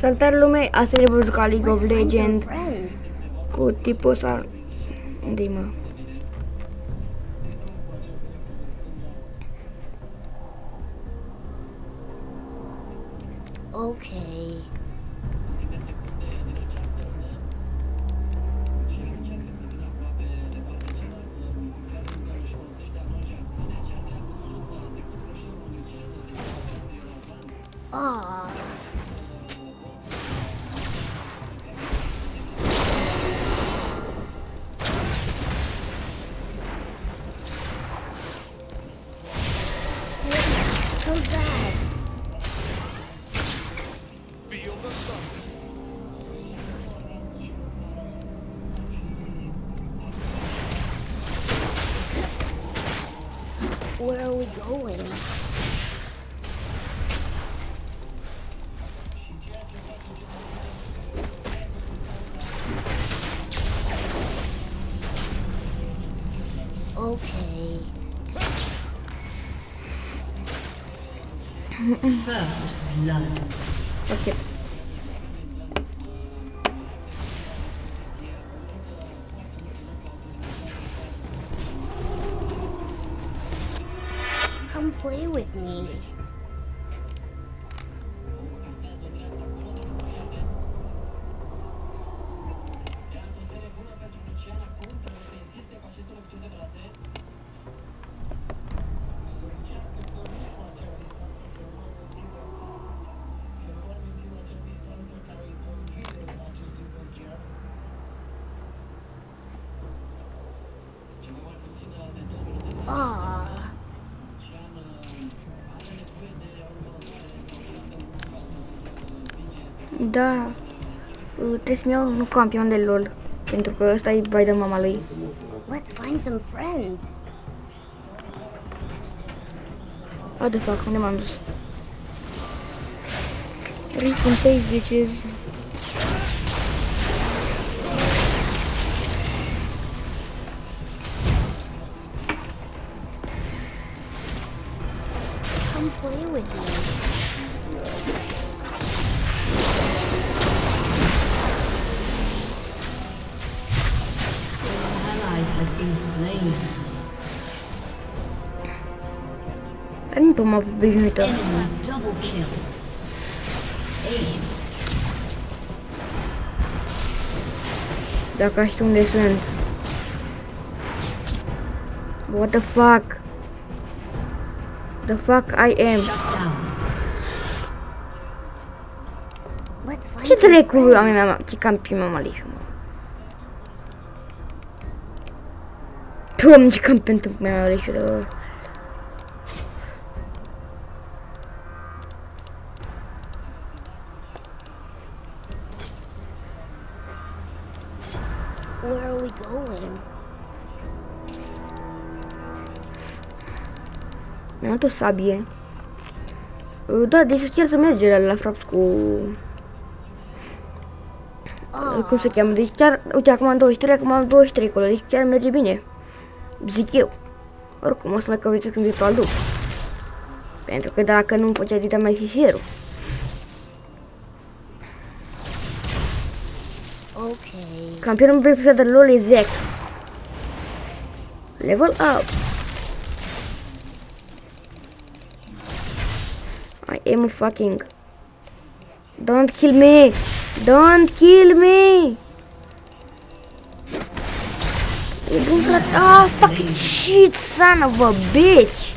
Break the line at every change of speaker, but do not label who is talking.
Salutare lume, astăzi voi juca League of Legends cu tipul ăsta de mă.
Okay. Ah. So bad. Where are we going? Okay.
First blood.
Ok.
Come play with me. Ah.
Da, trebuie să-mi iau un campion de LOL, pentru că ăsta e bai de mama lui.
Let's find some friends.
What the fuck, unde m-am dus? Risk and take bitches.
Come play with me.
Has been slain.
Nu pot mă obișnuită.
Enemy double kill. Ace.
Dacă știu unde sunt. What the fuck? The fuck I am?
Shut down.
Let's find
Ce
some
dracu
friends.
am mea, ce campion mama lui, mă. Doamne, ce campion tu mea lui, de...
Where are we going?
Mi-am luat o sabie. Da, deci chiar să merge la fraps cu... Cum se cheamă? Deci chiar, uite, acum am 23, acum am 23 acolo, deci chiar merge bine. Zic eu. Oricum, o să mai căutesc în virtual după. Pentru că dacă nu-mi făcea dita mai fișierul.
Okay.
Campionul preferat de LOL e Zac. Level up. I am fucking... Don't kill me! Don't kill me! E bun frate. Ah, fucking shit, son of a bitch!